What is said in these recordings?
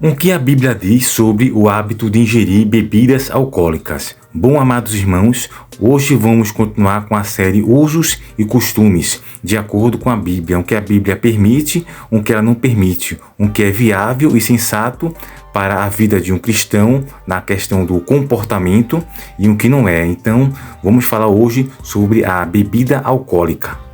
O que a Bíblia diz sobre o hábito de ingerir bebidas alcoólicas? Bom, amados irmãos, hoje vamos continuar com a série Usos e Costumes, de acordo com a Bíblia, o que a Bíblia permite, o que ela não permite, o que é viável e sensato para a vida de um cristão na questão do comportamento e o que não é. Então, vamos falar hoje sobre a bebida alcoólica.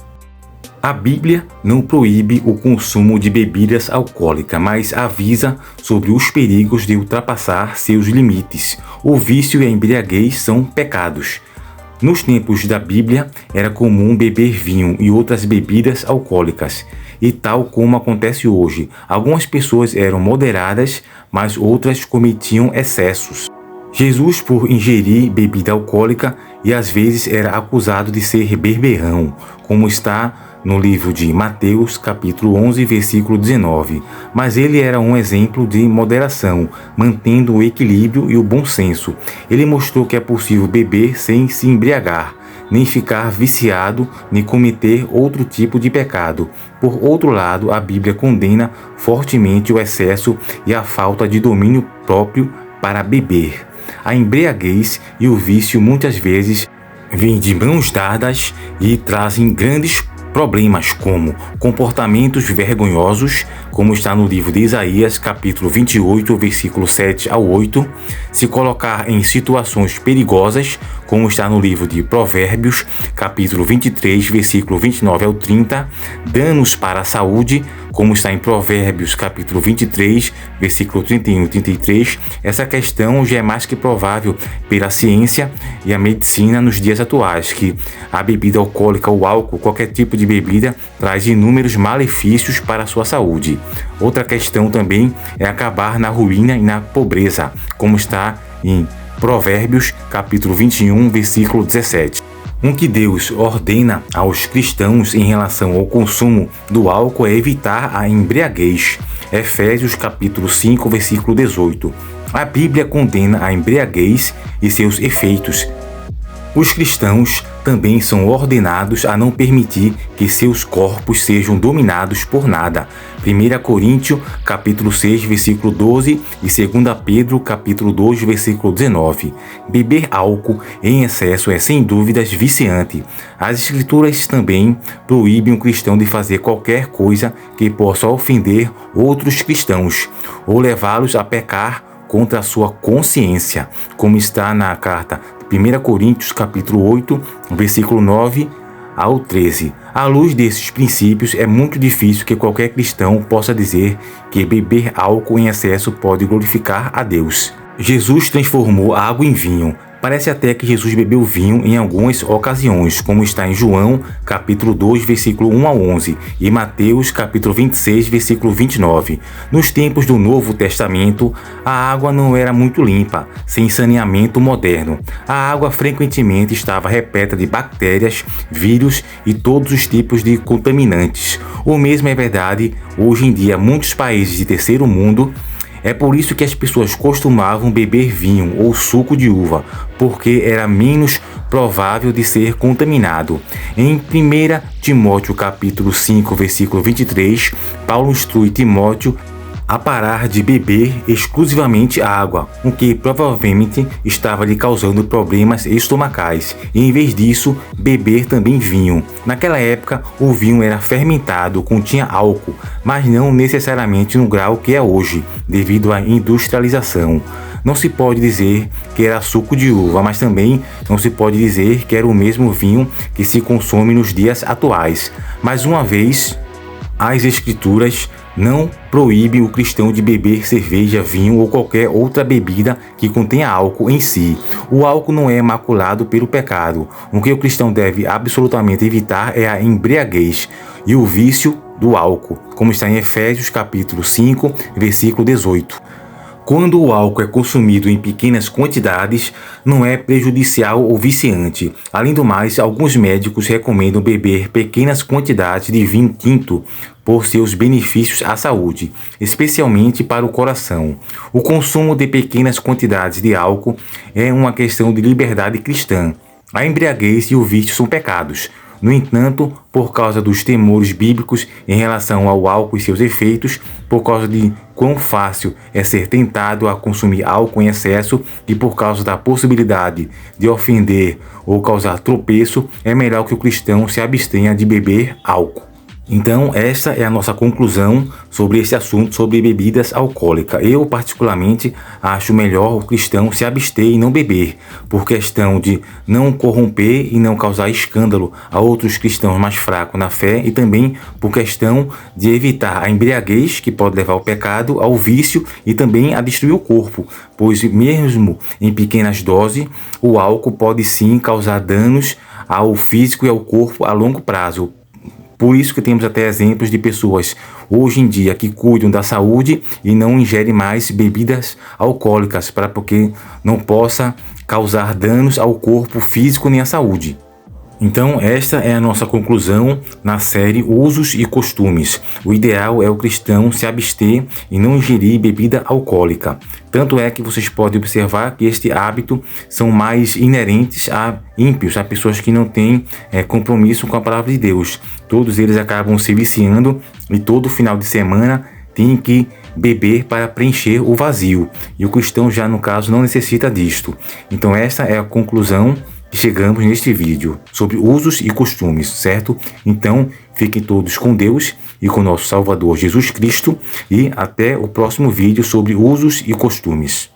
A Bíblia não proíbe o consumo de bebidas alcoólicas, mas avisa sobre os perigos de ultrapassar seus limites. O vício e a embriaguez são pecados. Nos tempos da Bíblia, era comum beber vinho e outras bebidas alcoólicas. E tal como acontece hoje, algumas pessoas eram moderadas, mas outras cometiam excessos. Jesus, por ingerir bebida alcoólica, e às vezes era acusado de ser beberrão, como está no livro de Mateus, capítulo 11, versículo 19. Mas ele era um exemplo de moderação, mantendo o equilíbrio e o bom senso. Ele mostrou que é possível beber sem se embriagar, nem ficar viciado, nem cometer outro tipo de pecado. Por outro lado, a Bíblia condena fortemente o excesso e a falta de domínio próprio para beber. A embriaguez e o vício muitas vezes vêm de mãos dadas e trazem grandes problemas como comportamentos vergonhosos, como está no livro de Isaías, capítulo 28, versículo 7 ao 8, se colocar em situações perigosas, como está no livro de Provérbios, capítulo 23, versículo 29 ao 30, danos para a saúde, como está em Provérbios, capítulo 23, versículo 31 e 33, essa questão já é mais que provável pela ciência e a medicina nos dias atuais, que a bebida alcoólica ou álcool, qualquer tipo de bebida, traz inúmeros malefícios para a sua saúde. Outra questão também é acabar na ruína e na pobreza, como está em Provérbios, capítulo 21, versículo 17. O que Deus ordena aos cristãos em relação ao consumo do álcool é evitar a embriaguez. Efésios capítulo 5, versículo 18. A Bíblia condena a embriaguez e seus efeitos. Os cristãos também são ordenados a não permitir que seus corpos sejam dominados por nada. 1 Coríntios, capítulo 6, versículo 12 e 2 Pedro, capítulo 2, versículo 19. Beber álcool em excesso é sem dúvidas viciante. As Escrituras também proíbem o cristão de fazer qualquer coisa que possa ofender outros cristãos ou levá-los a pecar contra a sua consciência, como está na carta 1 Coríntios, capítulo 8, versículo 9 ao 13. À luz desses princípios, é muito difícil que qualquer cristão possa dizer que beber álcool em excesso pode glorificar a Deus. Jesus transformou a água em vinho. Parece até que Jesus bebeu vinho em algumas ocasiões, como está em João, capítulo 2, versículo 1 a 11, e Mateus, capítulo 26, versículo 29. Nos tempos do Novo Testamento, a água não era muito limpa, sem saneamento moderno. A água frequentemente estava repleta de bactérias, vírus e todos os tipos de contaminantes. O mesmo é verdade hoje em dia. Muitos países de terceiro mundo, é por isso que as pessoas costumavam beber vinho ou suco de uva, porque era menos provável de ser contaminado. Em 1 Timóteo capítulo 5, versículo 23, Paulo instrui Timóteo a parar de beber exclusivamente água, o que provavelmente estava lhe causando problemas estomacais, e em vez disso, beber também vinho. Naquela época, o vinho era fermentado, continha álcool, mas não necessariamente no grau que é hoje, devido à industrialização. Não se pode dizer que era suco de uva, mas também não se pode dizer que era o mesmo vinho que se consome nos dias atuais. Mais uma vez, as Escrituras não proíbem o cristão de beber cerveja, vinho ou qualquer outra bebida que contenha álcool em si. O álcool não é maculado pelo pecado. O que o cristão deve absolutamente evitar é a embriaguez e o vício do álcool, como está em Efésios capítulo 5, versículo 18. Quando o álcool é consumido em pequenas quantidades, não é prejudicial ou viciante. Além do mais, alguns médicos recomendam beber pequenas quantidades de vinho tinto por seus benefícios à saúde, especialmente para o coração. O consumo de pequenas quantidades de álcool é uma questão de liberdade cristã. A embriaguez e o vício são pecados. No entanto, por causa dos temores bíblicos em relação ao álcool e seus efeitos, por causa de quão fácil é ser tentado a consumir álcool em excesso e por causa da possibilidade de ofender ou causar tropeço, é melhor que o cristão se abstenha de beber álcool. Então, esta é a nossa conclusão sobre esse assunto, sobre bebidas alcoólicas. Eu, particularmente, acho melhor o cristão se abster e não beber, por questão de não corromper e não causar escândalo a outros cristãos mais fracos na fé e também por questão de evitar a embriaguez, que pode levar ao pecado, ao vício e também a destruir o corpo, pois mesmo em pequenas doses, o álcool pode sim causar danos ao físico e ao corpo a longo prazo. Por isso que temos até exemplos de pessoas hoje em dia que cuidam da saúde e não ingerem mais bebidas alcoólicas para porque não possa causar danos ao corpo físico nem à saúde. Então, esta é a nossa conclusão na série Usos e Costumes. O ideal é o cristão se abster e não ingerir bebida alcoólica. Tanto é que vocês podem observar que este hábito são mais inerentes a ímpios, a pessoas que não têm compromisso com a palavra de Deus. Todos eles acabam se viciando e todo final de semana tem que beber para preencher o vazio. E o cristão já, no caso, não necessita disto. Então, esta é a conclusão que chegamos neste vídeo sobre usos e costumes, certo? Então, fiquem todos com Deus e com nosso Salvador Jesus Cristo e até o próximo vídeo sobre usos e costumes.